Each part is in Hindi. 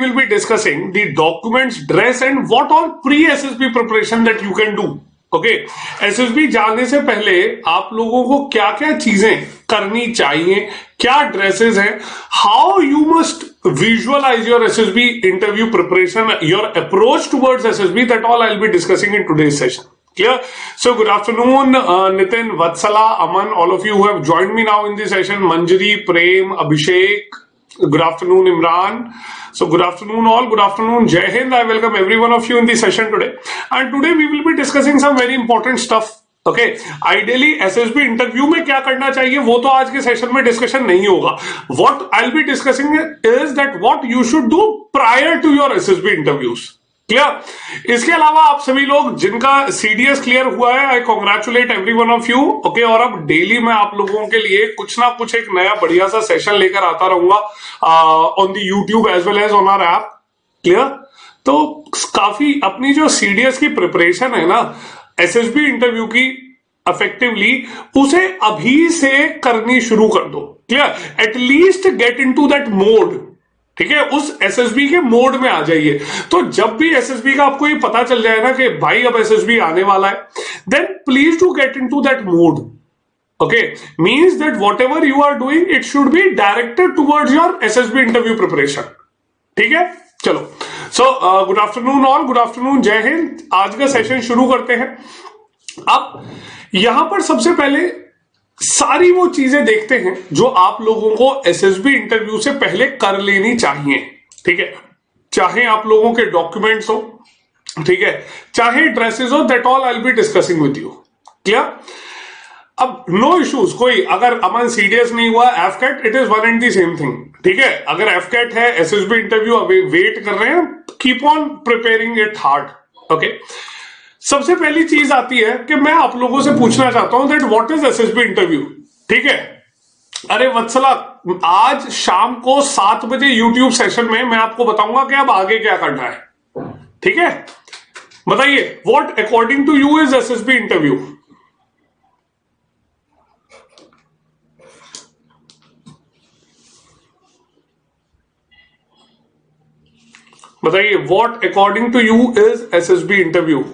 will be discussing the documents, dress and what all pre-SSB preparation that you can do. Okay, SSB जाने से पहले आप लोगों को क्या क्या चीजें करनी चाहिए, क्या ड्रेसेस हैं, how you must visualize your SSB interview preparation, your approach towards SSB, that all I will be discussing in today's session. Clear? So good afternoon, Nitin, Vatsala, Aman, all of you who have joined me now in this session. Manjari, Prem, Abhishek. Good afternoon, Imran. So good afternoon all. Good afternoon, Jai Hind. I welcome every one of you in the session today. And today we will be discussing some very important stuff. Okay. Ideally, SSB interview में क्या करना चाहिए वो तो आज के सेशन में डिस्कशन नहीं होगा. What I'll be discussing is that what you should do prior to your SSB interviews. Clear? इसके अलावा आप सभी लोग जिनका सीडीएस क्लियर हुआ है, I congratulate every one of you. Okay, और अब डेली मैं आप लोगों के लिए कुछ ना कुछ एक नया बढ़िया सा सेशन लेकर आता रहूंगा on the YouTube as well as on our app. Clear? तो काफी अपनी जो सीडीएस की प्रिपरेशन है ना एसएसबी इंटरव्यू की इफेक्टिवली, उसे अभी से करनी शुरू कर दो. Clear? At least get into that mode. ठीक है, उस एसएसबी के मोड में आ जाइए. तो जब भी एसएसबी का आपको ये पता चल जाए ना कि भाई अब एसएसबी आने वाला है, then please to get into that mode. Okay, means that whatever you are doing it should be directed towards your SSB interview preparation. ठीक है, चलो. So good afternoon all, good afternoon, जय हिंद. आज का सेशन शुरू करते हैं. अब यहां पर सबसे पहले सारी वो चीजें देखते हैं जो आप लोगों को एसएसबी इंटरव्यू से पहले कर लेनी चाहिए. ठीक है, चाहे आप लोगों के डॉक्यूमेंट्स हो, ठीक है, चाहे ड्रेसेस हो, that all I will be discussing with you. Clear? अब नो इश्यूज, कोई अगर अमन सीडीएस नहीं हुआ, AFCAT, it is one and the same thing. ठीक है, अगर एफकेट है, एसएसबी इंटरव्यू अभी वेट कर रहे हैं, keep on preparing it hard. Okay, सबसे पहली चीज आती है कि मैं आप लोगों से पूछना चाहता हूं that what is SSB interview. ठीक है, अरे वत्सला, आज शाम को 7 बजे यूट्यूब सेशन में मैं आपको बताऊंगा कि अब आगे क्या करना है. ठीक है, बताइए what according to you is SSB interview. बताइए what according to you is SSB interview.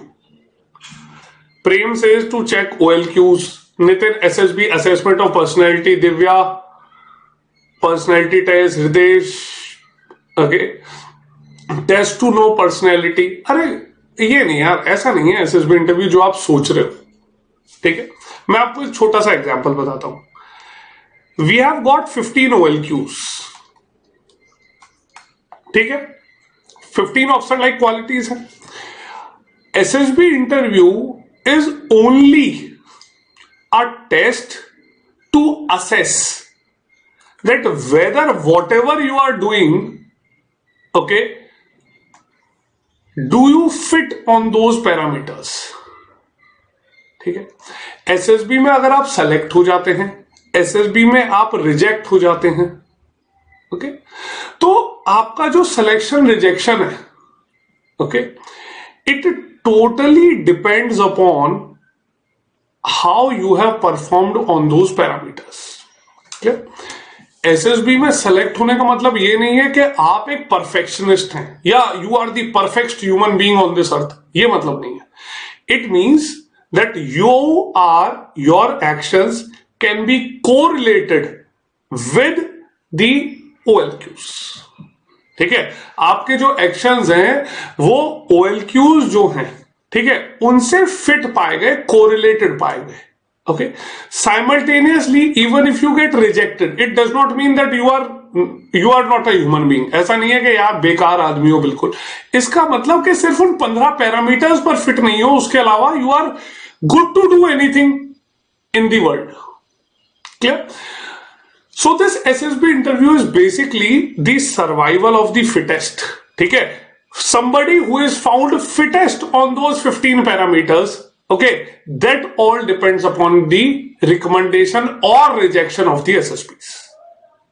Prem says to check OLQs. Nitin, SSB assessment of personality. Divya, personality test. Hridesh, okay, test to know personality. अरे ये नहीं यार, ऐसा नहीं है SSB इंटरव्यू जो आप सोच रहे हो. ठीक है, मैं आपको एक छोटा सा एग्जांपल बताता हूं. We have got 15 OLQs. ठीक है, 15 ऑप्शन लाइक क्वालिटीज है. SSB interview is only a test to assess that whether whatever you are doing, okay, do you fit on those parameters. ठीक है, एसएसबी में अगर आप सेलेक्ट हो जाते हैं, एसएसबी में आप रिजेक्ट हो जाते हैं, ओके, तो आपका जो सिलेक्शन रिजेक्शन है, okay, it totally depends upon how you have performed on those parameters. SSB में सेलेक्ट होने का मतलब ये नहीं है कि आप एक परफेक्शनिस्ट हैं या you are the perfect human being on this earth. ये मतलब नहीं है. It means that your actions can be correlated with the OLQs. ठीक है, आपके जो एक्शंस हैं वो OLQs जो हैं, ठीक है, उनसे फिट पाए गए, कोरिलेटेड पाए गए. Okay, simultaneously even if you get rejected it does not mean that you are not a human being. ऐसा नहीं है कि यार बेकार आदमी हो बिल्कुल. इसका मतलब कि सिर्फ उन 15 पैरामीटर्स पर फिट नहीं हो, उसके अलावा you are good to do anything in the world. Clear? So this SSB interview is basically the survival of the fittest. ठीक है, somebody who is found fittest on those 15 parameters. Okay, that all depends upon the recommendation or rejection of the SSBs.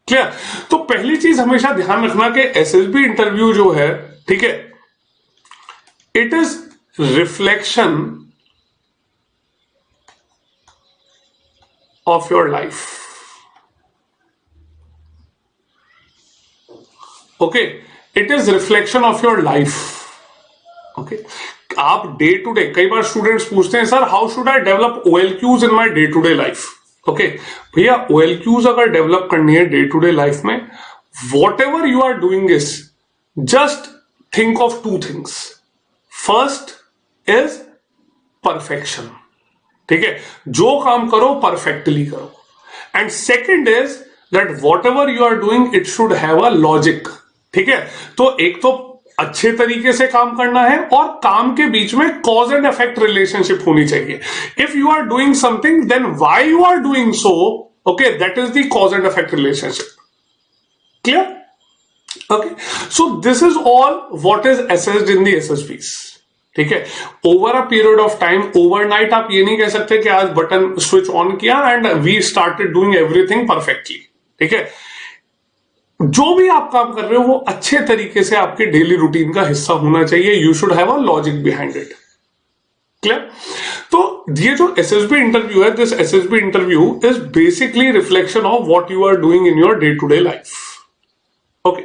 Clear? तो पहली चीज हमेशा ध्यान रखना कि SSB इंटरव्यू जो है, ठीक है, it is reflection of your life. Okay, it is reflection of your life. Okay, आप डे टू डे, कई बार स्टूडेंट्स पूछते हैं sir how should I develop OLQs in my day to day life. Okay भैया, OLQs अगर डेवलप करनी है डे टू डे लाइफ में, whatever you are doing is just think of two things. First is perfection, ठीक है, जो काम करो परफेक्टली करो। And second is that what ever you are doing it should have a logic, ठीक है। तो एक तो अच्छे तरीके से काम करना है और काम के बीच में कॉज एंड इफेक्ट रिलेशनशिप होनी चाहिए। If you are doing something then why you are doing so, okay, that is the cause and effect relationship. Clear? Okay, so this is all what is assessed in the SSBs, ठीक है। Over a period of time, overnight आप ये नहीं कह सकते कि आज बटन स्विच ऑन किया and we started doing everything perfectly, ठीक है। जो भी आप काम कर रहे हो वो अच्छे तरीके से आपके डेली रूटीन का हिस्सा होना चाहिए। You should have a logic behind it. Clear? तो ये जो SSB इंटरव्यू है, this SSB interview is basically reflection of what you are doing in your day to day life. Okay,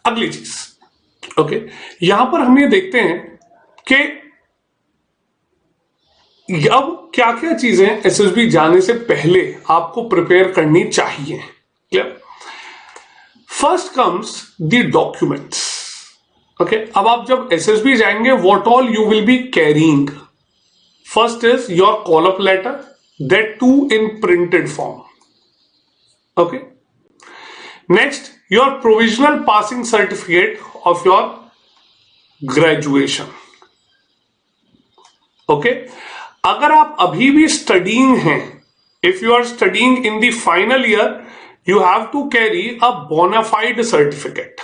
अगली चीज, ओके, यहां पर हम ये देखते हैं कि अब क्या क्या चीजें SSB जाने से पहले आपको प्रिपेयर करनी चाहिए। Clear? First comes the documents. Okay, अब आप जब SSB जाएंगे, what all you will be carrying. First is your call up letter, that too in printed form. Okay, next your provisional passing certificate of your graduation. Okay, अगर आप अभी भी स्टडीइंग हैं, if you are studying in the final year, you have to carry a bona fide certificate.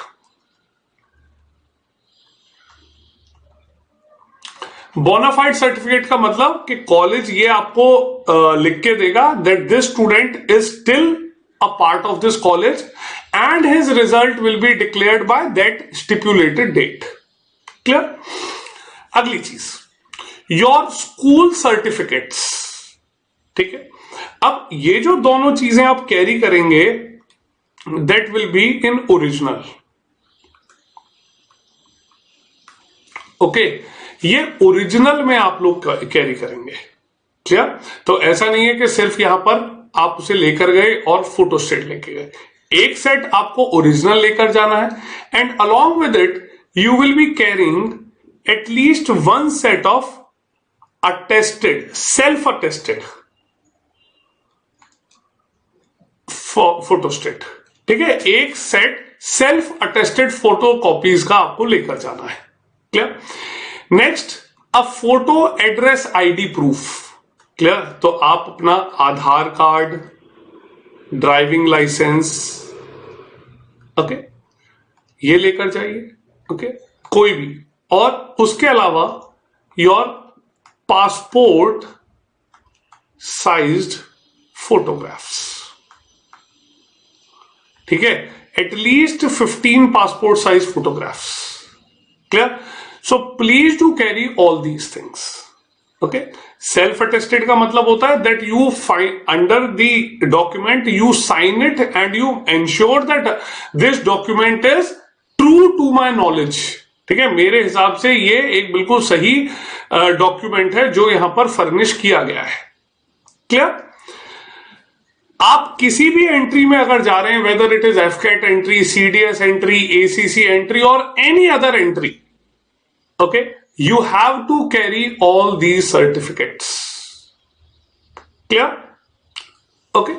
bona fide certificate का मतलब कि कॉलेज ये आपको लिख के देगा that this student is still a part of this college and his result will be declared by that stipulated date. Clear? अगली चीज, your school certificates, ठीक है। अब ये जो दोनों चीजें आप कैरी करेंगे, that will be in original. Okay, ये ओरिजिनल में आप लोग कैरी करेंगे। क्लियर? तो ऐसा नहीं है कि सिर्फ यहां पर आप उसे लेकर गए और फोटो स्टेट लेके गए। एक सेट आपको ओरिजिनल लेकर जाना है and along with it you will be carrying at least one set of attested, self attested photostat, ठीक है। एक set self attested photo copies का आपको लेकर जाना है। Clear? Next, a photo address ID proof. Clear? तो आप अपना Aadhaar card, driving licence, okay, ये लेकर जाइए। ओके, कोई भी, और उसके अलावा योर पासपोर्ट साइज्ड फोटोग्राफ्स, ठीक है, at least 15 passport size photographs. Clear? So please do carry all these things. Okay, self attested का मतलब होता है that you find under the document, you sign it and you ensure that this document is true to my knowledge. ठीक है, मेरे हिसाब से ये एक बिल्कुल सही डॉक्यूमेंट है जो यहां पर फर्निश किया गया है। क्लियर? आप किसी भी एंट्री में अगर जा रहे हैं, whether it is AFCAT entry, CDS entry, ACC entry और any other entry, okay, you have to carry all these certificates. Clear? Okay,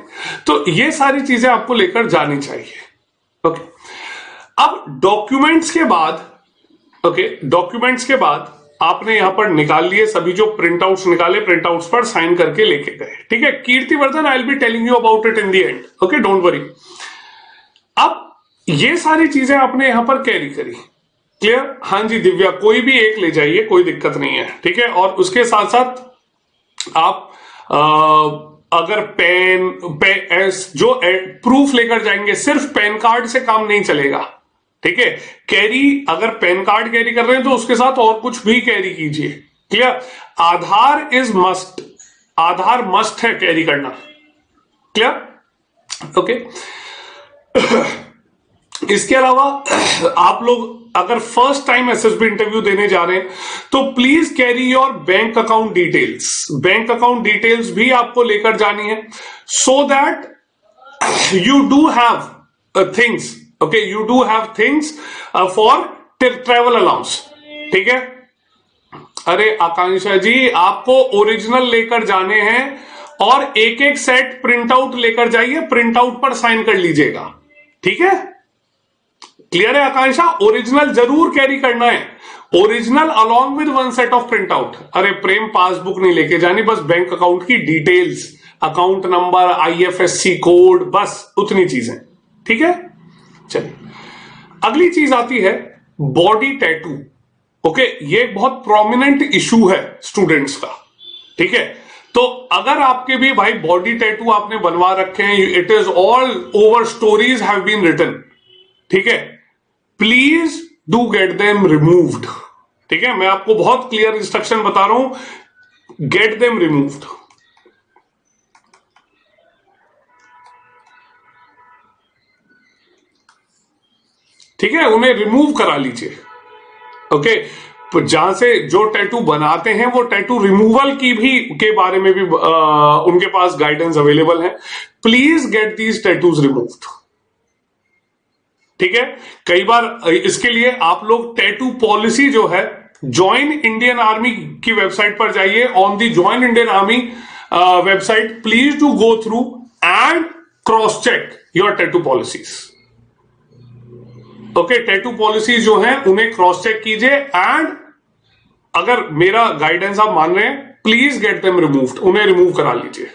तो ये सारी चीजें आपको लेकर जानी चाहिए। ओके, अब डॉक्यूमेंट्स के बाद, ओके, डॉक्यूमेंट्स के बाद आपने यहां पर निकाल लिए सभी जो प्रिंट आउट्स निकाले, प्रिंट आउट्स पर साइन करके लेके गए। ठीक है, कीर्तिवर्धन, आई will be telling you about it in the end. Okay, don't worry. अब ये सारी चीजें आपने यहां पर कैरी करी। क्लियर? हाँ जी दिव्या, कोई भी एक ले जाइए, कोई दिक्कत नहीं है। ठीक है, और उसके साथ साथ आप अगर जो प्रूफ लेकर जाएंगे, सिर्फ पैन कार्ड से काम नहीं चलेगा। ठीक है, कैरी, अगर पैन कार्ड कैरी कर रहे हैं तो उसके साथ और कुछ भी कैरी कीजिए। Clear? Aadhaar is must, Aadhaar must है कैरी करना। क्लियर? ओके, इसके अलावा आप लोग अगर फर्स्ट टाइम एसएसबी इंटरव्यू देने जा रहे हैं तो please carry your bank account details. Bank account details भी आपको लेकर जानी है, so that you do have things, okay, you do have things for travel allowance, ठीक है। अरे आकांक्षा जी, आपको ओरिजिनल लेकर जाने हैं और एक एक सेट प्रिंट आउट लेकर जाइए, प्रिंट आउट पर साइन कर लीजिएगा, ठीक है। क्लियर है आकांक्षा? ओरिजिनल जरूर कैरी करना है, original along with one set of print out. अरे प्रेम, पासबुक नहीं लेके जानी, बस बैंक अकाउंट की details, account number, IFSC code, बस उतनी चीजें, ठीक है। चलिए अगली चीज आती है बॉडी टैटू। ओके, ये एक बहुत प्रोमिनेंट इशू है स्टूडेंट्स का, ठीक है। तो अगर आपके भी भाई बॉडी टैटू आपने बनवा रखे हैं, it is all over, stories have been written, ठीक है, please do get them removed, ठीक है। मैं आपको बहुत क्लियर इंस्ट्रक्शन बता रहा हूं, गेट देम रिमूव्ड। ठीक है, उन्हें रिमूव करा लीजिए। ओके, तो जहां से जो टैटू बनाते हैं वो टैटू रिमूवल की भी के बारे में भी उनके पास गाइडेंस अवेलेबल है। Please get these tattoos removed, ठीक है। कई बार इसके लिए आप लोग टैटू पॉलिसी जो है, ज्वाइन इंडियन आर्मी की वेबसाइट पर जाइए, on the join Indian army website, please to go through and cross check your tattoo policies. Okay, tattoo policy जो है उन्हें क्रॉस चेक कीजिए, एंड अगर मेरा गाइडेंस आप मान रहे हैं, प्लीज गेट देम रिमूव्ड, उन्हें रिमूव करा लीजिए,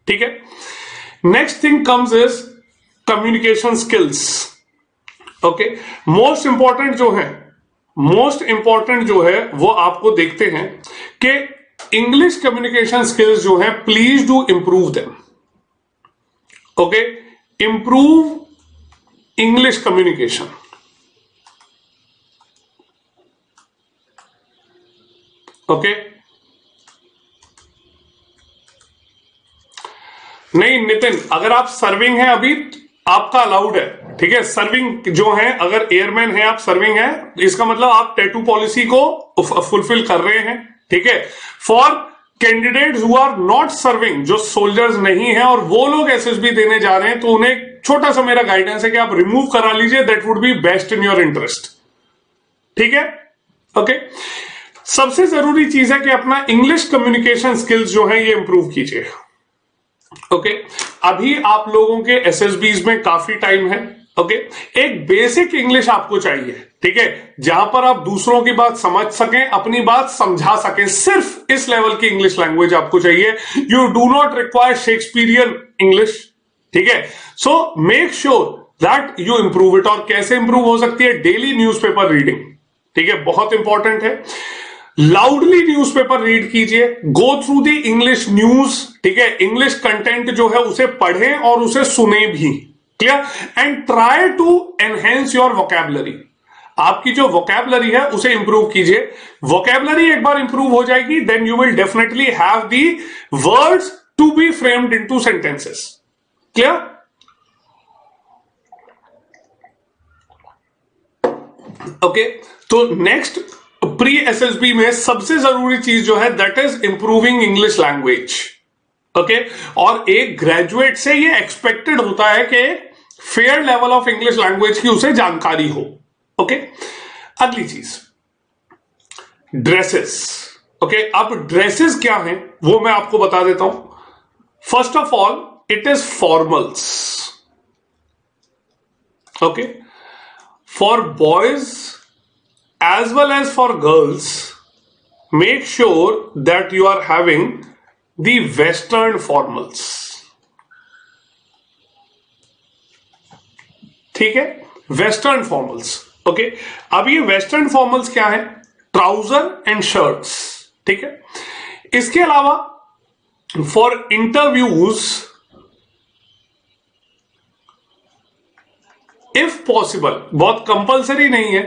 ठीक है। Next thing comes is communication skills. Okay, most important जो है वो आपको देखते हैं कि इंग्लिश कम्युनिकेशन स्किल्स जो है, please do improve them. Okay, improve English communication. Okay, नहीं नितिन, अगर आप सर्विंग हैं अभी, आपका अलाउड है, ठीक है। सर्विंग जो है, अगर एयरमैन है आप, सर्विंग है, इसका मतलब आप टैटू पॉलिसी को फुलफिल कर रहे हैं, ठीक है। For candidates who are not serving, जो सोल्जर्स नहीं है और वो लोग एसएसबी देने जा रहे हैं, तो उन्हें छोटा सा मेरा गाइडेंस है कि आप रिमूव करा लीजिए, that would be best in your interest, ठीक है। ओके, सबसे जरूरी चीज है कि अपना इंग्लिश कम्युनिकेशन स्किल्स जो है ये इंप्रूव कीजिए। ओके, अभी आप लोगों के एसएसबीज में काफी टाइम है। ओके, एक बेसिक इंग्लिश आपको चाहिए, ठीक है, जहां पर आप दूसरों की बात समझ सकें, अपनी बात समझा सकें, सिर्फ इस लेवल की इंग्लिश लैंग्वेज आपको चाहिए। You do not require Shakespearean English, ठीक है। So make sure that you improve it. और कैसे इंप्रूव हो सकती है? डेली न्यूज़पेपर रीडिंग, ठीक है, बहुत इंपॉर्टेंट है। लाउडली न्यूज़पेपर रीड कीजिए, गो थ्रू दी इंग्लिश न्यूज, ठीक है, इंग्लिश कंटेंट जो है उसे पढ़ें और उसे सुने भी, clear. And try to enhance your vocabulary, आपकी जो वोकैबुलरी है उसे इंप्रूव कीजिए। वोकैबुलरी एक बार इंप्रूव हो जाएगी, then you will definitely have the words to be framed into sentences, clear. Okay, तो नेक्स्ट प्री एसएसबी में सबसे जरूरी चीज जो है, that is improving English language. Okay, और एक ग्रेजुएट से ये एक्सपेक्टेड होता है कि fair level of English language की उसे जानकारी हो। ओके, अगली चीज ड्रेसेस। ओके, अब ड्रेसेस क्या हैं वो मैं आपको बता देता हूं। First of all, it is formals. Okay, for boys as well as for girls, make sure that you are having the western formals, ठीक है, वेस्टर्न फॉर्मल्स। ओके, अब ये वेस्टर्न फॉर्मल्स क्या है? ट्राउजर एंड शर्ट्स, ठीक है। इसके अलावा फॉर इंटरव्यूज, इफ पॉसिबल, बहुत कंपलसरी नहीं है,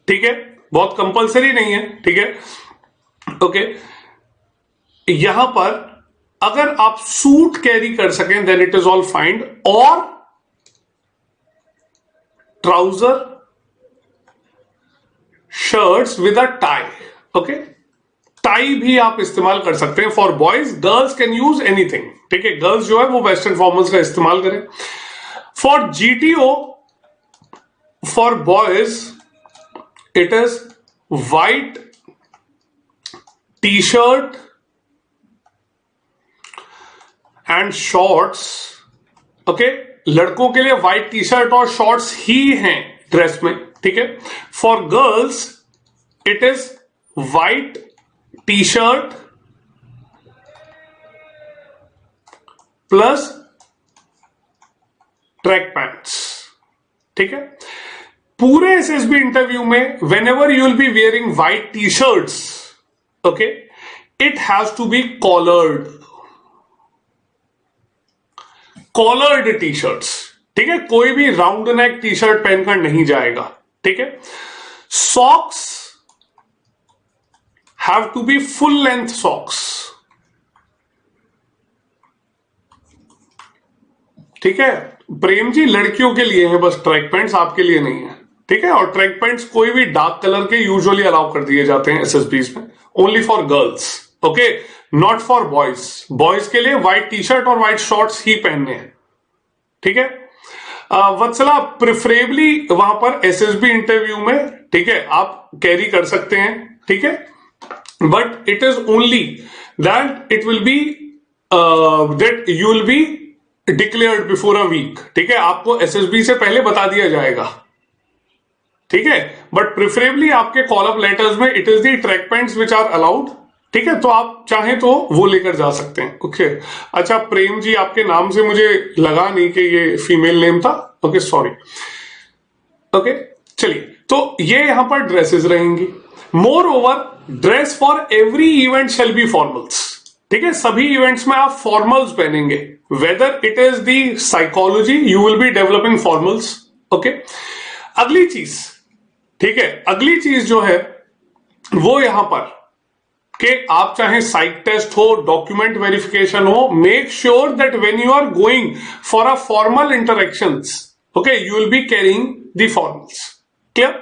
ठीक है, बहुत कंपलसरी नहीं है, ठीक है। ओके, यहां पर अगर आप सूट कैरी कर सकें then it is all fine, और trouser, shirts with a tie. Okay, tie भी आप इस्तेमाल कर सकते हैं for boys, girls can use anything. ठीक है, गर्ल्स जो है वो वेस्टर्न फॉर्मल्स का इस्तेमाल करें। For GTO for boys it is white T shirt and shorts. Okay, लड़कों के लिए व्हाइट टी शर्ट और शॉर्ट्स ही हैं ड्रेस में। ठीक है, for girls it is white T shirt plus track pants. ठीक है, पूरे एसएसबी इंटरव्यू में whenever you will be wearing white T shirts, okay, it has to be collared T shirts. ठीक है, कोई भी राउंड नेक टी शर्ट पहनकर नहीं जाएगा। ठीक है, socks have to be full length socks. ठीक है, प्रेम जी लड़कियों के लिए है बस ट्रैक पैंट्स, आपके लिए नहीं है। ठीक है, और ट्रैक पैंट्स कोई भी डार्क कलर के यूजुअली अलाउ कर दिए जाते हैं एसएसबीज में, only for girls. Okay, not for boys. Boys के लिए व्हाइट टी शर्ट और व्हाइट शॉर्ट्स ही पहनने हैं। ठीक है, वत्सला प्रिफरेबली वहां पर एसएसबी इंटरव्यू में, ठीक है, आप कैरी कर सकते हैं। ठीक है, but it is only that it will be that you will be declared before a week. ठीक है, आपको एसएसबी से पहले बता दिया जाएगा। ठीक है, बट प्रिफरेबली आपके कॉल अप लेटर्स में it is the track pants which are allowed. ठीक है, तो आप चाहें तो वो लेकर जा सकते हैं। ओके, अच्छा प्रेम जी आपके नाम से मुझे लगा नहीं कि ये फीमेल नेम था। Okay, sorry. ओके, चलिए, तो ये यहां पर ड्रेसेस रहेंगी। More over dress for every event shall be formals. ठीक है, सभी इवेंट्स में आप फॉर्मल्स पहनेंगे, weather it is the psychology you will B developing formals. Okay, अगली चीज, ठीक है, अगली चीज जो है वो यहां पर कि आप चाहे साइक टेस्ट हो, डॉक्यूमेंट वेरिफिकेशन हो, make sure that when you are going for a formal interactions, okay, you will be carrying the formals. Clear?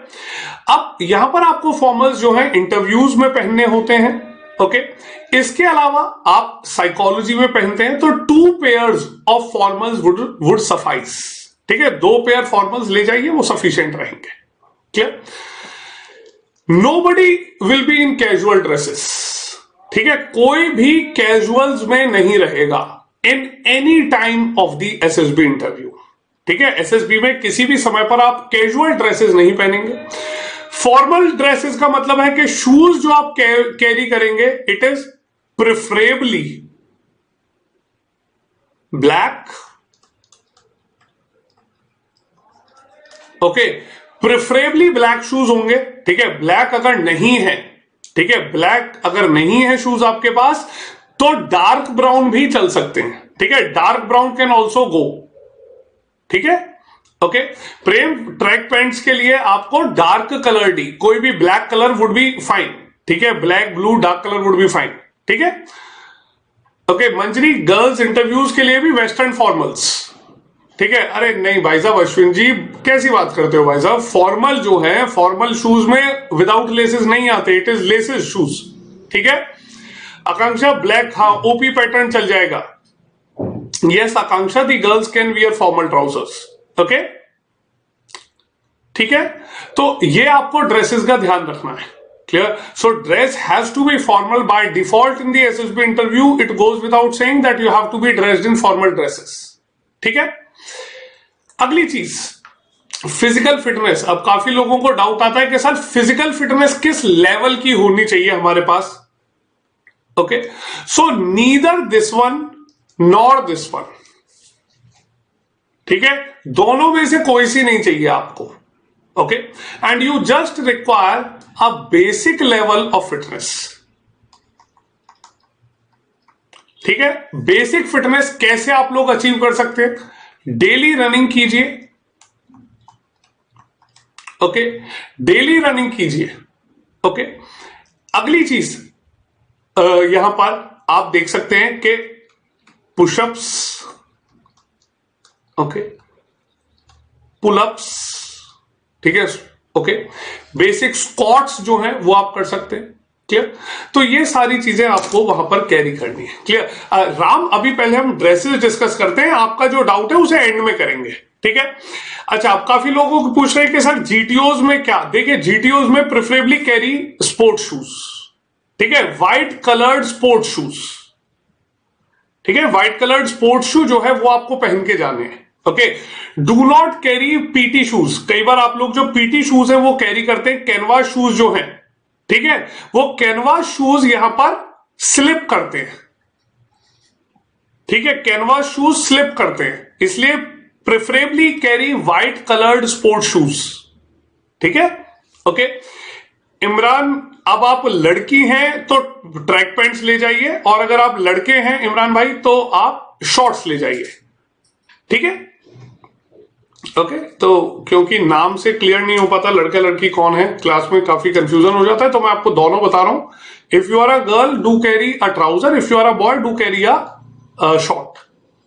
अब यहां पर आपको फॉर्मल्स जो है इंटरव्यूज में पहनने होते हैं। ओके, इसके अलावा आप साइकोलॉजी में पहनते हैं तो 2 pairs of formals would suffice. ठीक है, 2 पेयर फॉर्मल्स ले जाइए, वो सफिशिएंट रहेंगे। Clear? Nobody will be in casual dresses. ठीक है, कोई भी कैजुअल्स में नहीं रहेगा in any time of the SSB interview. ठीक है, एसएसबी में किसी भी समय पर आप कैजुअल ड्रेसेस नहीं पहनेंगे। फॉर्मल ड्रेसेस का मतलब है कि शूज जो आप कैरी करेंगे it is preferably black. Okay, preferably black shoes होंगे। ठीक है, ब्लैक अगर नहीं है, ठीक है, ब्लैक अगर नहीं है शूज आपके पास तो डार्क ब्राउन भी चल सकते हैं। ठीक है, dark brown can also go. ठीक है, ओके, प्रेम ट्रैक पैंट्स के लिए आपको डार्क कलर डी, कोई भी black colour would be fine. ठीक है, black, blue, dark colour would be fine. ठीक है, ओके, मंजरी गर्ल्स इंटरव्यूज के लिए भी वेस्टर्न फॉर्मल्स। ठीक है, अरे नहीं भाई साहब, अश्विन जी कैसी बात करते हो भाई साहब, फॉर्मल जो है, फॉर्मल शूज में विदाउट लेसेस नहीं आते, इट इज लेसेस शूज। ठीक है, आकांक्षा ब्लैक, हाँ, ओपी पैटर्न चल जाएगा। Yes Akanksha, the girls can wear formal trousers. Okay, ठीक है, तो ये आपको ड्रेसेस का ध्यान रखना है। Clear? So dress has to be formal by default in the SSB interview. It goes without saying that you have to be dressed in formal dresses. ठीक है, अगली चीज फिजिकल फिटनेस। अब काफी लोगों को डाउट आता है कि सर फिजिकल फिटनेस किस लेवल की होनी चाहिए हमारे पास। Okay, so neither this one nor this one. ठीक है, दोनों में से कोई सी नहीं चाहिए आपको। Okay, and you just require a basic level of fitness. ठीक है, बेसिक फिटनेस कैसे आप लोग अचीव कर सकते हैं? डेली रनिंग कीजिए। ओके, डेली रनिंग कीजिए। ओके, अगली चीज यहां पर आप देख सकते हैं कि पुशअप्स, ओके, पुलअप्स, ठीक है, ओके। बेसिक स्क्वाट्स जो है वो आप कर सकते हैं, क्लियर। तो ये सारी चीजें आपको वहां पर कैरी करनी है, क्लियर। राम, अभी पहले हम ड्रेसेस डिस्कस करते हैं, आपका जो डाउट है उसे एंड में करेंगे, ठीक है। अच्छा, आप काफी लोगों को पूछ रहे हैं कि सर जीटीओज में क्या, देखिए जीटीओज में प्रेफरेबली कैरी स्पोर्ट्स शूज, ठीक है, व्हाइट कलर्ड स्पोर्ट्स शूज, ठीक है, व्हाइट कलर्ड स्पोर्ट्स शू जो है वो आपको पहन के जाने हैं, okay. Do not carry PT shoes, कई बार आप लोग जो पीटी शूज है वो कैरी करते हैं, कैनवास शूज जो है, ठीक है, वो कैनवास शूज यहां पर स्लिप करते हैं, ठीक है, कैनवास शूज स्लिप करते हैं, इसलिए preferably carry white coloured sports shoes, ठीक है, ओके। इमरान, अब आप लड़की हैं तो ट्रैक पैंट्स ले जाइए, और अगर आप लड़के हैं इमरान भाई तो आप शॉर्ट्स ले जाइए, ठीक है, ओके। तो क्योंकि नाम से क्लियर नहीं हो पाता लड़का लड़की कौन है, क्लास में काफी कंफ्यूजन हो जाता है, तो मैं आपको दोनों बता रहा हूं। If you are a girl do carry a trouser, if you are a boy do carry a short,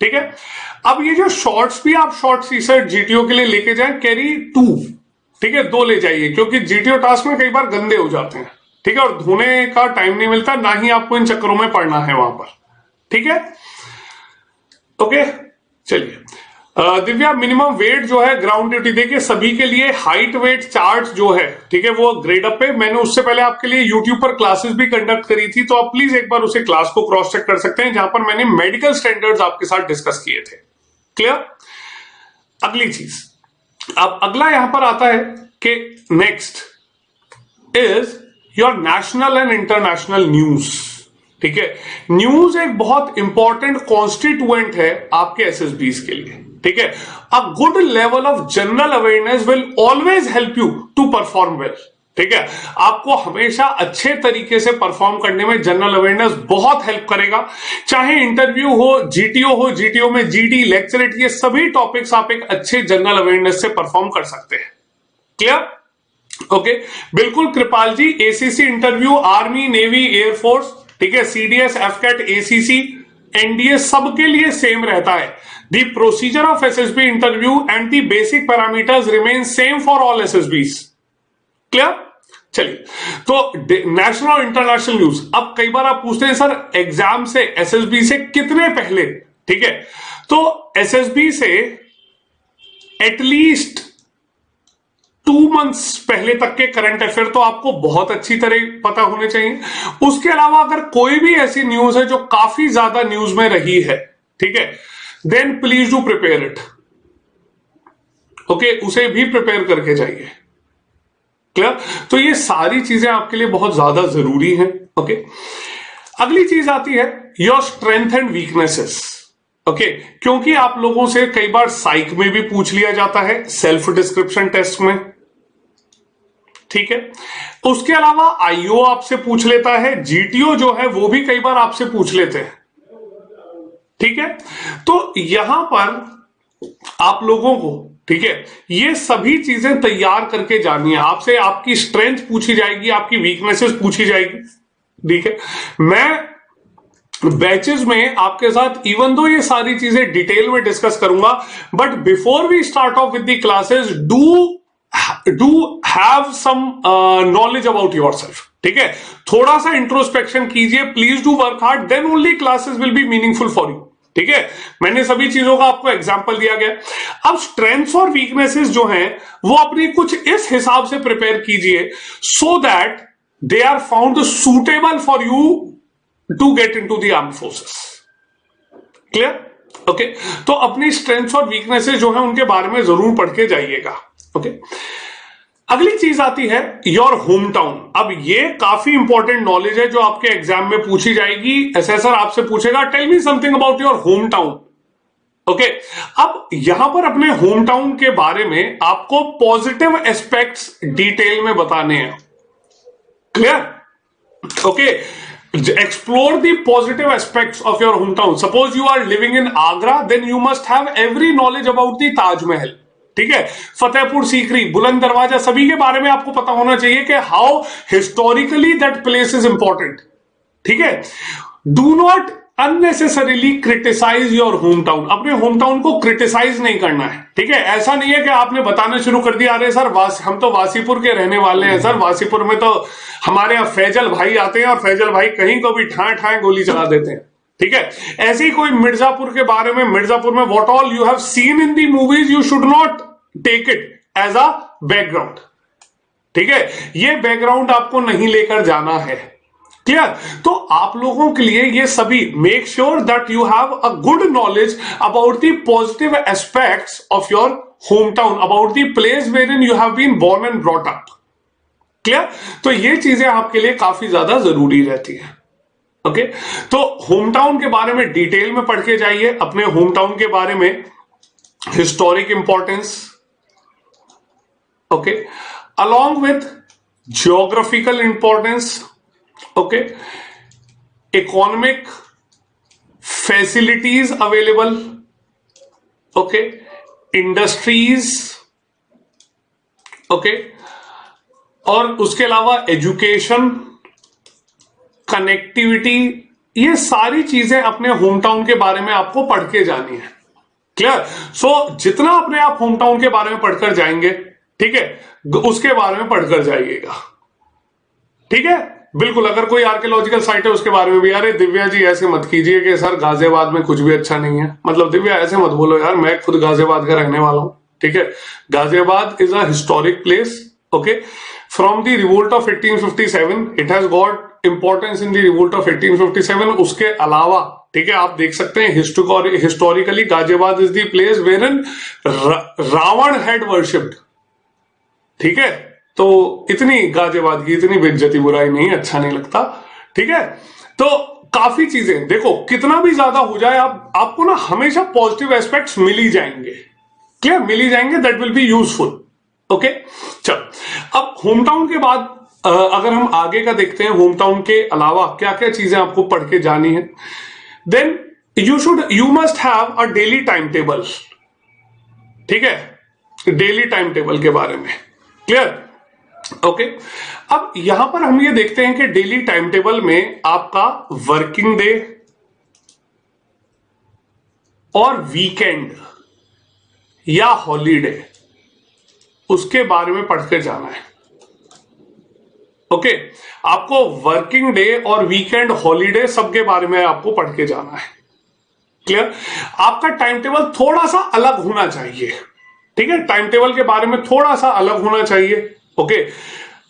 ठीक है। अब ये जो शॉर्ट्स भी आप शॉर्ट टी शर्ट जीटीओ के लिए लेके जाए, कैरी 2, ठीक है, 2 ले जाइए, क्योंकि जीटीओ टास्क में कई बार गंदे हो जाते हैं, ठीक है, और धोने का टाइम नहीं मिलता, ना ही आपको इन चक्करों में पड़ना है वहां पर, ठीक है, ओके। चलिए, दिव्या, मिनिमम वेट जो है ग्राउंड ड्यूटी, देखिए सभी के लिए हाइट वेट चार्ट जो है, ठीक है, वो ग्रेड अप पे मैंने उससे पहले आपके लिए यूट्यूब पर क्लासेस भी कंडक्ट करी थी, तो आप प्लीज एक बार उसे क्लास को क्रॉस चेक कर सकते हैं, जहां पर मैंने मेडिकल स्टैंडर्ड्स आपके साथ डिस्कस किए थे, क्लियर। अगली चीज, अब अगला यहां पर आता है कि next is your national and international news, ठीक है। न्यूज एक बहुत इंपॉर्टेंट कॉन्स्टिट्यूएंट है आपके एसएसबीज के लिए, ठीक है। A good level of general awareness will always help you to perform well, ठीक है। आपको हमेशा अच्छे तरीके से परफॉर्म करने में जनरल अवेयरनेस बहुत हेल्प करेगा, चाहे इंटरव्यू हो, जीटीओ में जीडी, लेक्चरेट, ये सभी टॉपिक्स आप एक अच्छे जनरल अवेयरनेस से परफॉर्म कर सकते हैं, क्लियर, ओके। बिल्कुल Kripal ji, ACC interview army, navy, air force, ठीक है, सीडीएस, एफकेट, एसीसी, एनडीए सबके लिए सेम रहता है। The procedure of SSB interview and the basic parameters remain same for all SSBs, clear. चलिए, तो नेशनल और इंटरनेशनल न्यूज, अब कई बार आप पूछते हैं सर एग्जाम से एसएसबी से कितने पहले, ठीक है, तो एसएसबी से एटलीस्ट 2 मंथ्स पहले तक के करंट अफेयर तो आपको बहुत अच्छी तरह पता होने चाहिए। उसके अलावा अगर कोई भी ऐसी न्यूज है जो काफी ज्यादा न्यूज में रही है, ठीक है, then please do prepare it, okay, उसे भी प्रिपेयर करके जाइए, क्लियर। तो ये सारी चीजें आपके लिए बहुत ज्यादा जरूरी हैं, ओके। अगली चीज आती है your strength and weaknesses, okay, क्योंकि आप लोगों से कई बार साइक में भी पूछ लिया जाता है, सेल्फ डिस्क्रिप्शन टेस्ट में, ठीक है। उसके अलावा आईओ आपसे पूछ लेता है, जीटीओ जो है वो भी कई बार आपसे पूछ लेते हैं, ठीक है। तो यहां पर आप लोगों को, ठीक है, ये सभी चीजें तैयार करके जानी है। आपसे आपकी स्ट्रेंथ पूछी जाएगी, आपकी वीकनेसेस पूछी जाएगी, ठीक है। मैं बैचेस में आपके साथ इवन दो ये सारी चीजें डिटेल में डिस्कस करूंगा, but before we start off with the classes do have some knowledge about yourself, ठीक है। थोड़ा सा इंट्रोस्पेक्शन कीजिए, please do work hard, then only classes will be meaningful for you, ठीक है। मैंने सभी चीजों का आपको एग्जांपल दिया गया। अब स्ट्रेंथ्स और वीकनेसेस जो हैं वो अपनी कुछ इस हिसाब से प्रिपेयर कीजिए so that they are found suitable for you to get into the armed forces, clear, okay. तो अपनी स्ट्रेंथ्स और वीकनेसेस जो है उनके बारे में जरूर पढ़ के जाइएगा, ओके। अगली चीज आती है योर होम टाउन। अब ये काफी इंपॉर्टेंट नॉलेज है जो आपके एग्जाम में पूछी जाएगी। असेसर आपसे पूछेगा tell me something about your home town, okay. अब यहां पर अपने होम टाउन के बारे में आपको पॉजिटिव एस्पेक्ट्स डिटेल में बताने हैं, clear, okay. Explore the positive aspects of your hometown. Suppose you are living in Agra, then you must have every knowledge about the Taj Mahal. ठीक है, फतेहपुर सीकरी, बुलंद दरवाजा, सभी के बारे में आपको पता होना चाहिए कि how historically that place is important, ठीक है। Do not unnecessarily criticise your home town. अपने होम टाउन को क्रिटिसाइज नहीं करना है, ठीक है। ऐसा नहीं है कि आपने बताना शुरू कर दिया, अरे सर हम तो वासीपुर के रहने वाले हैं सर, वासीपुर में तो हमारे यहाँ फैजल भाई आते हैं और फैजल भाई कहीं को भी ठाए ठाए गोली चला देते हैं, ठीक है। ऐसे ही कोई मिर्जापुर के बारे में, मिर्जापुर में what all you have seen in the movies, you should not take it as a background, ठीक है। ये बैकग्राउंड आपको नहीं लेकर जाना है, क्लियर। तो आप लोगों के लिए ये सभी, make sure that you have a good knowledge about the positive aspects of your home town, about the place where in you have been born and brought up, clear. तो ये चीजें आपके लिए काफी ज्यादा जरूरी रहती है, ओके। तो होम टाउन के बारे में डिटेल में पढ़ के जाइए, अपने होम टाउन के बारे में historic importance, okay, along with geographical importance, okay, economic facilities available, okay, industries, okay, और उसके अलावा एजुकेशन, कनेक्टिविटी, ये सारी चीजें अपने होम टाउन के बारे में आपको पढ़ के जानी है, क्लियर। सो जितना अपने आप होम टाउन के बारे में पढ़कर जाएंगे, ठीक है, उसके बारे में पढ़कर जाइएगा, ठीक है, बिल्कुल। अगर कोई आर्कियोलॉजिकल साइट है उसके बारे में भी, अरे दिव्या जी ऐसे मत कीजिए कि सर गाजियाबाद में कुछ भी अच्छा नहीं है, मतलब दिव्या ऐसे मत बोलो यार, मैं खुद गाजियाबाद का रहने वाला हूं, ठीक है। Ghaziabad is a historic place, okay. From the revolt of 1857 it has got importance in the revolt of 1857। उसके अलावा, ठीक है, आप देख सकते हैं historically Ghaziabad is the place where in Ravana had worshipped, ठीक है। तो इतनी गाजियाबाद की इतनी बेइज्जती बुराई नहीं, अच्छा नहीं लगता, ठीक है। तो काफी चीजें देखो, कितना भी ज्यादा हो जाए आपको ना हमेशा पॉजिटिव एस्पेक्ट्स मिल ही जाएंगे, क्लियर, मिल ही जाएंगे, that will be useful, okay. चल, अब होम टाउन के बाद अगर हम आगे का देखते हैं, होम टाउन के अलावा क्या क्या चीजें आपको पढ़ के जानी है, then you must have a daily time table, ठीक है, डेली टाइम टेबल के बारे में, क्लियर, ओके। अब यहां पर हम ये देखते हैं कि डेली टाइम टेबल में आपका वर्किंग डे और वीकेंड या हॉलीडे, उसके बारे में पढ़कर जाना है, ओके। आपको वर्किंग डे और वीकेंड, हॉलीडे सबके बारे में आपको पढ़ के जाना है, क्लियर। आपका टाइम टेबल थोड़ा सा अलग होना चाहिए, ठीक है, टाइम टेबल के बारे में थोड़ा सा अलग होना चाहिए, ओके।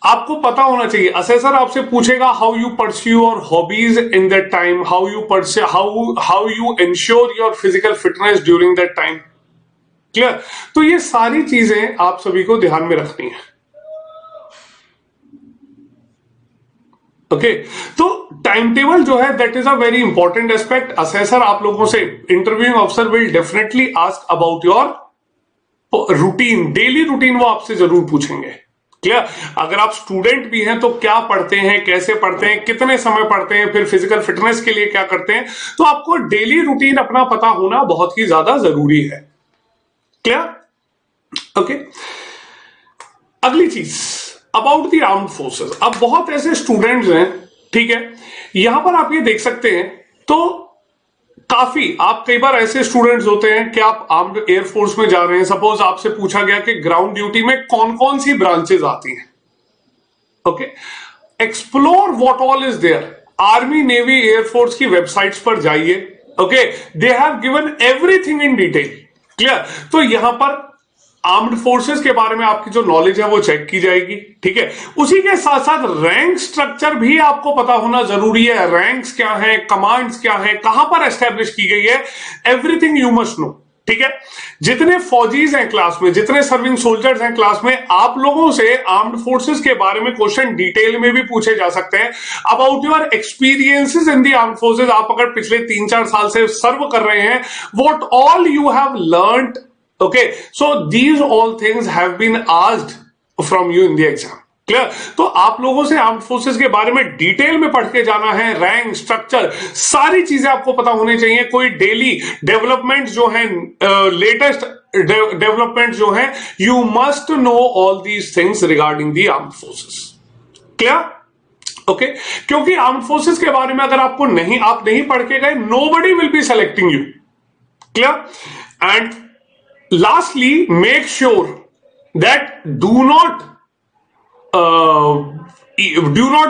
आपको पता होना चाहिए, असेसर आपसे पूछेगा how you pursue your hobbies in that time, how you ensure your physical fitness during that time, clear. तो ये सारी चीजें आप सभी को ध्यान में रखनी है, ओके। तो टाइम टेबल जो है that is a very important aspect. Assessor आप लोगों से, interviewing officer will definitely ask about your routine, daily routine वो आपसे जरूर पूछेंगे, क्लियर। अगर आप स्टूडेंट भी हैं तो क्या पढ़ते हैं, कैसे पढ़ते हैं, कितने समय पढ़ते हैं, फिर फिजिकल फिटनेस के लिए क्या करते हैं, तो आपको डेली रूटीन अपना पता होना बहुत ही ज्यादा जरूरी है, क्लियर, ओके। अगली चीज अबाउट द आर्म्ड फोर्सेस। अब बहुत ऐसे स्टूडेंट्स हैं, ठीक है, यहां पर आप ये देख सकते हैं, तो काफी आप कई बार ऐसे स्टूडेंट्स होते हैं कि आप आर्म्ड एयरफोर्स में जा रहे हैं, सपोज आपसे पूछा गया कि ग्राउंड ड्यूटी में कौन कौन सी ब्रांचेस आती हैं, okay. Explore what all is there, army, navy, air force की वेबसाइट्स पर जाइए, okay, they have given everything in detail, clear. तो यहां पर आर्म्ड फोर्सेस के बारे में आपकी जो नॉलेज है वो चेक की जाएगी, ठीक है। उसी के साथ साथ रैंक स्ट्रक्चर भी आपको पता होना जरूरी है, रैंक्स क्या है, कमांड्स क्या है, कहां पर एस्टेब्लिश की गई है, एवरीथिंग यू मस्ट नो, ठीक है। जितने फौजीज हैं क्लास में, जितने सर्विंग सोल्जर्स हैं क्लास में, आप लोगों से आर्म्ड फोर्सेस के बारे में क्वेश्चन डिटेल में भी पूछे जा सकते हैं, about your experiences in the armed forces. आप अगर पिछले 3-4 साल से सर्व कर रहे हैं, what all you have learned, okay, so these all things have been asked from you in the exam, clear. तो आप लोगों से आर्म्ड फोर्सेस के बारे में डिटेल में पढ़ के जाना है, रैंक स्ट्रक्चर सारी चीजें आपको पता होनी चाहिए। कोई डेली डेवलपमेंट जो है, लेटेस्ट डेवलपमेंट जो है, you must know all these things regarding the armed forces, clear, okay क्योंकि आर्म फोर्सेस के बारे में अगर आप नहीं पढ़ के गए, nobody will be selecting you. Clear? And lastly, make sure that do not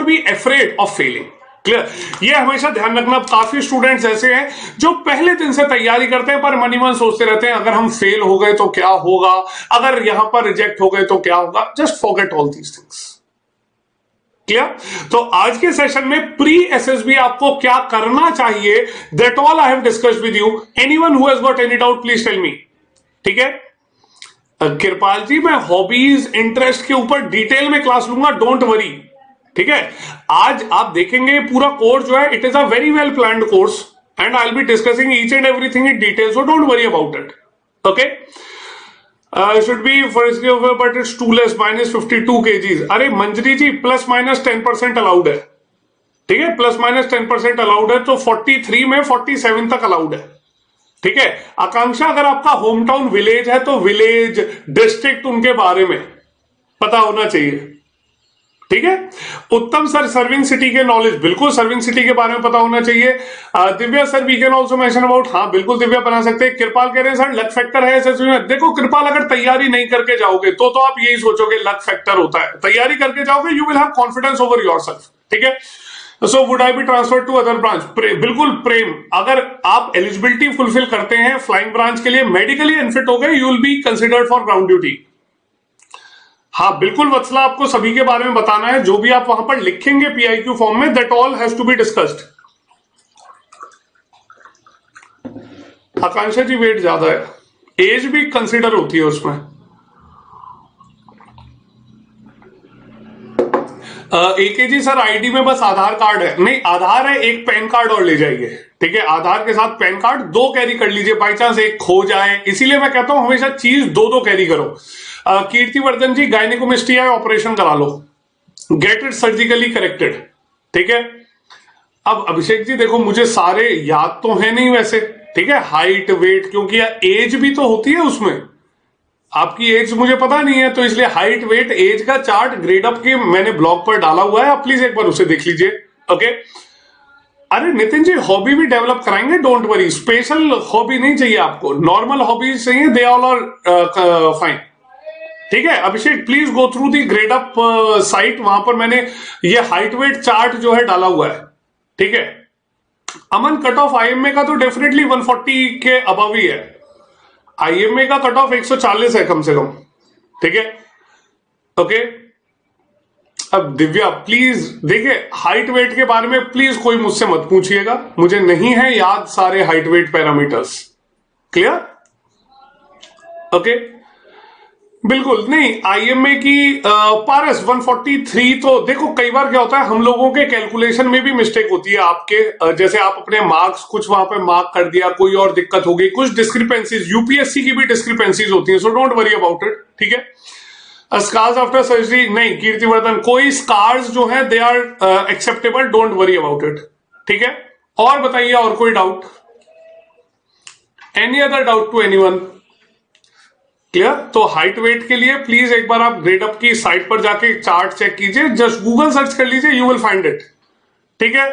be afraid of Fehling. Clear? ये हमेशा ध्यान रखना। काफी स्टूडेंट्स ऐसे हैं जो पहले दिन से तैयारी करते हैं पर मन ही मन सोचते रहते हैं अगर हम फेल हो गए तो क्या होगा, अगर यहां पर रिजेक्ट हो गए तो क्या होगा। Just forget all these things. Clear? तो आज के सेशन में प्री एसएसबी आपको क्या करना चाहिए, that all I have discussed with you. Anyone who has got any doubt please tell me. ठीक है कृपाल जी, मैं हॉबीज इंटरेस्ट के ऊपर डिटेल में क्लास लूंगा, डोंट वरी। ठीक है, आज आप देखेंगे पूरा कोर्स जो है, it is a very well planned course and I will be discussing each and everything in detail, so don't worry about it. Okay, should be for but it's too less, -52 kgs। अरे मंजरी जी, ±10% अलाउड है। ठीक है, ±10% अलाउड है, तो 43 में 47 तक अलाउड है। ठीक है, आकांक्षा अगर आपका होम टाउन विलेज है तो विलेज डिस्ट्रिक्ट उनके बारे में पता होना चाहिए। ठीक है, उत्तम सर, सर्विंग सिटी के नॉलेज, बिल्कुल सर्विंग सिटी के बारे में पता होना चाहिए। Divya sir, we can also mention about, हाँ बिल्कुल दिव्या बना सकते हैं। कृपाल कह रहे हैं सर लक फैक्टर है एसएसबी में। देखो कृपाल, अगर तैयारी नहीं करके जाओगे तो आप यही सोचोगे लक फैक्टर होता है। तैयारी करके जाओगे, you will have confidence over yourself. ठीक है, so would I be transfer to other branch? बिल्कुल प्रेम, अगर आप एलिजिबिलिटी फुलफिल करते हैं फ्लाइंग ब्रांच के लिए, मेडिकली अनफिट हो गए, you will be considered for ground duty. हाँ बिल्कुल वत्सला, आपको सभी के बारे में बताना है, जो भी आप वहां पर लिखेंगे पीआईक्यू फॉर्म में, that all has to be discussed. Akanksha ji weight ज्यादा है, एज भी कंसीडर होती है उसमें। एके जी सर, आईडी में बस आधार कार्ड है, नहीं आधार है, एक पैन कार्ड और ले जाइए। ठीक है, आधार के साथ पैन कार्ड 2 कैरी कर लीजिए, बाई चांस एक खो जाए, इसीलिए मैं कहता हूं हमेशा चीज 2 कैरी करो। कीर्तिवर्धन जी, गायनिकोमेस्टिया ऑपरेशन करा लो, गेट इट सर्जिकली करेक्टेड। ठीक है, अब अभिषेक जी देखो, मुझे सारे याद तो है नहीं वैसे। ठीक है, हाइट वेट, क्योंकि एज भी तो होती है उसमें, आपकी एज मुझे पता नहीं है, तो इसलिए हाइट वेट एज का चार्ट ग्रेड अप के मैंने ब्लॉग पर डाला हुआ है, आप प्लीज एक बार उसे देख लीजिए। ओके, अरे नितिन जी, हॉबी भी डेवलप कराएंगे, डोंट वरी। स्पेशल हॉबी नहीं चाहिए आपको, नॉर्मल हॉबीज चाहिए, दे ऑल आर फाइन। ठीक है, Abhishek please go through the grade up site, वहां पर मैंने ये हाइट वेट चार्ट जो है डाला हुआ है। ठीक है, अमन, कट ऑफ आईएमए का तो डेफिनेटली 140 के अबव ही है, आईएमए का कट ऑफ 140 है कम से कम। ठीक है, ओके। अब दिव्या प्लीज देखिए, हाइट वेट के बारे में प्लीज कोई मुझसे मत पूछिएगा, मुझे नहीं है याद सारे height weight parameters. Clear? Okay, बिल्कुल नहीं। आईएमए की पारस 143, तो देखो कई बार क्या होता है, हम लोगों के कैलकुलेशन में भी मिस्टेक होती है आपके, जैसे आप अपने मार्क्स कुछ वहां पे मार्क कर दिया, कोई और दिक्कत हो गई, कुछ डिस्क्रिपेंसीज, यूपीएससी की भी डिस्क्रिपेंसीज होती है, so don't worry about it. ठीक है, स्कार्स आफ्टर सर्जरी नहीं, कीर्तिवर्धन कोई स्कार्स जो है they are acceptable, don't worry about it. ठीक है, और बताइए, और कोई डाउट? Any other doubt to anyone? Clear? तो हाइट वेट के लिए प्लीज एक बार आप ग्रेड अप की साइट पर जाके चार्ट चेक कीजिए, जस्ट गूगल सर्च कर लीजिए, यू विल फाइंड इट। ठीक है,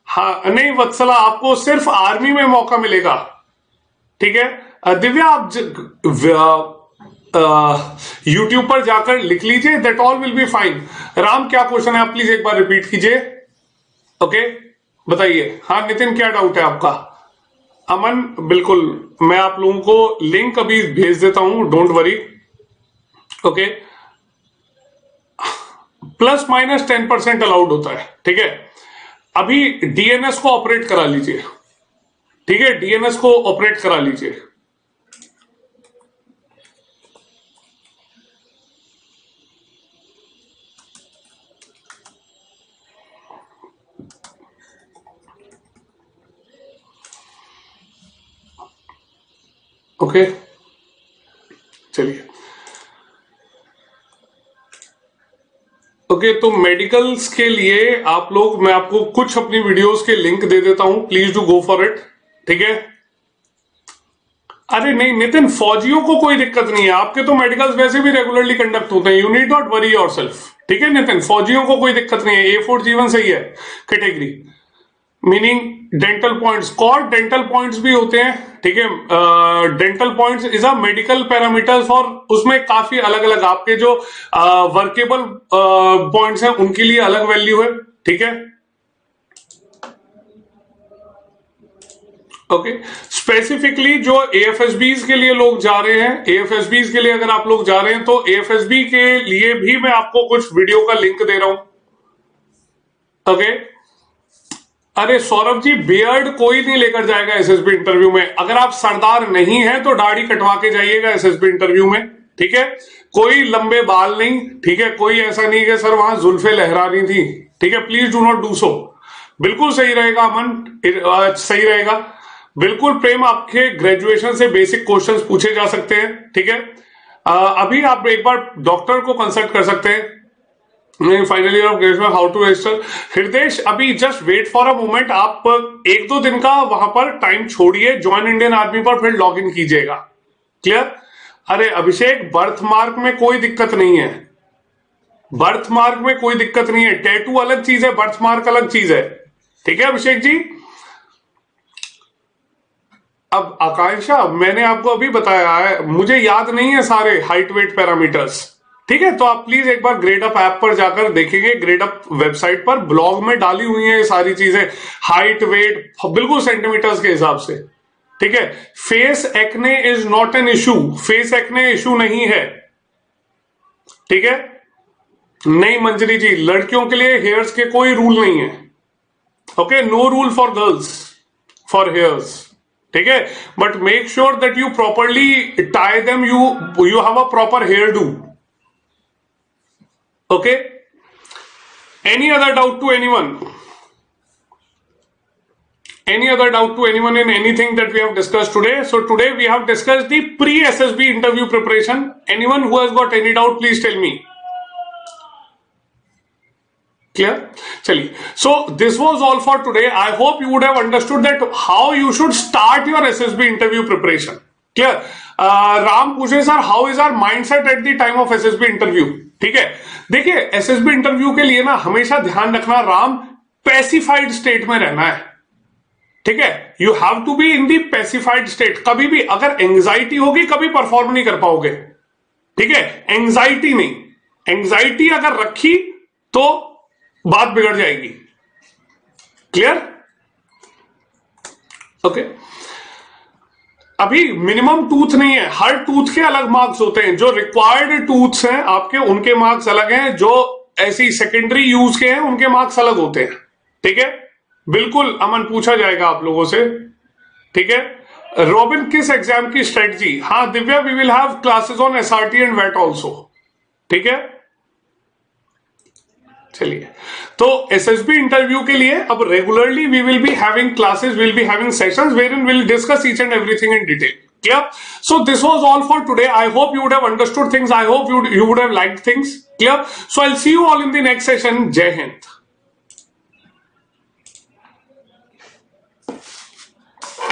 हाँ नहीं वत्सला, आपको सिर्फ आर्मी में मौका मिलेगा। ठीक है, दिव्या आप यूट्यूब पर जाकर लिख लीजिए, that all will be fine. Ram, क्या क्वेश्चन है, आप प्लीज एक बार रिपीट कीजिए। ओके, बताइए। हाँ नितिन, क्या डाउट है आपका? अमन, बिल्कुल मैं आप लोगों को लिंक अभी भेज देता हूं, डोंट वरी। ओके, ±10% अलाउड होता है। ठीक है, अभी डीएनएस को ऑपरेट करा लीजिए। ठीक है, डीएनएस को ऑपरेट करा लीजिए। ओके, चलिए। ओके, तो मेडिकल्स के लिए आप लोग, मैं आपको कुछ अपनी वीडियोस के लिंक दे देता हूं, please do go for it. ठीक है, अरे नहीं नितिन, फौजियों को कोई दिक्कत नहीं है, आपके तो मेडिकल्स वैसे भी रेगुलरली कंडक्ट होते हैं, you need not worry yourself. ठीक है नितिन, फौजियों को कोई दिक्कत नहीं है, A4 सही है category. Meaning dental points, cord dental points भी होते हैं, ठीक है। Dental points is a medical parameters, और उसमें काफी अलग अलग आपके जो वर्केबल पॉइंट्स हैं उनके लिए अलग वैल्यू है, ठीक है। ओके, स्पेसिफिकली जो एएफएसबीज के लिए लोग जा रहे हैं, एएफएसबीज के लिए अगर आप लोग जा रहे हैं तो एएफएसबी के लिए भी मैं आपको कुछ वीडियो का लिंक दे रहा हूं। ओके, अरे सौरभ जी, बियर्ड कोई नहीं लेकर जाएगा एसएसबी इंटरव्यू में। अगर आप सरदार नहीं है तो दाढ़ी कटवा के जाइएगा एसएसबी इंटरव्यू में, ठीक है। कोई लंबे बाल नहीं, ठीक है। कोई ऐसा नहीं कि सर वहां जुल्फे लहरा रही थी, ठीक है। Please do not do so. बिल्कुल सही रहेगा अमन, सही रहेगा बिल्कुल। प्रेम, आपके ग्रेजुएशन से बेसिक क्वेश्चंस पूछे जा सकते हैं, ठीक है। अभी आप एक बार डॉक्टर को कंसल्ट कर सकते हैं। Final year of graduation, how to register. Hridesh, अभी just wait for a moment, आप 1-2 दिन का वहां पर टाइम छोड़िए, ज्वाइन इंडियन आर्मी पर फिर लॉग इन कीजिएगा। क्लियर। अरे अभिषेक, बर्थ मार्क में कोई दिक्कत नहीं है, बर्थ मार्क में कोई दिक्कत नहीं है। टैटू अलग चीज है, बर्थ मार्क अलग चीज है, ठीक है अभिषेक जी। अब आकांक्षा, मैंने आपको अभी बताया है, मुझे याद नहीं है सारे हाइट वेट पैरामीटर्स, ठीक है। तो आप प्लीज एक बार ग्रेड अप ऐप पर जाकर देखेंगे, ग्रेड अप वेबसाइट पर ब्लॉग में डाली हुई है ये सारी चीजें, हाइट वेट बिल्कुल सेंटीमीटर्स के हिसाब से, ठीक है। Face acne is not an issue, face acne issue नहीं है, ठीक है। नहीं मंजरी जी, लड़कियों के लिए हेयर्स के कोई रूल नहीं है, okay. No rule for girls for hairs, ठीक है। But make sure that you properly tie them, you have a proper hairdo, okay. Any other doubt to anyone? Any other doubt to anyone in anything that we have discussed today? So today we have discussed the pre-SSB interview preparation. Anyone who has got any doubt, please tell me. Clear? Chaliye. So this was all for today. I hope you would have understood that how you should start your SSB interview preparation. Clear? Ram पूछे sir, how is our mindset at the time of SSB interview? ठीक है, देखिए SSB इंटरव्यू के लिए ना हमेशा ध्यान रखना, राम पैसिफाइड स्टेट में रहना है, ठीक है। You have to be in the pacified state. कभी भी अगर एंग्जाइटी होगी कभी परफॉर्म नहीं कर पाओगे, ठीक है। एंग्जाइटी नहीं, एंग्जाइटी अगर रखी तो बात बिगड़ जाएगी। क्लियर? ओके। अभी मिनिमम टूथ नहीं है, हर टूथ के अलग मार्क्स होते हैं। जो रिक्वायर्ड टूथ्स हैं आपके, उनके मार्क्स अलग हैं, जो ऐसी सेकेंडरी यूज के हैं उनके मार्क्स अलग होते हैं, ठीक है। बिल्कुल अमन, पूछा जाएगा आप लोगों से, ठीक है। रॉबिन, किस एग्जाम की स्ट्रेटजी? हाँ Divya, we will have classes on SRT and weight also, ठीक है। चलिए, तो एसएसबी इंटरव्यू के लिए अब regularly we will be having classes, will be having sessions wherein will discuss each and everything in detail. Clear? So this was all for today. I hope you would have understood things. I hope you would have liked things. Clear? So I'll see you all in the next session. Jai Hind.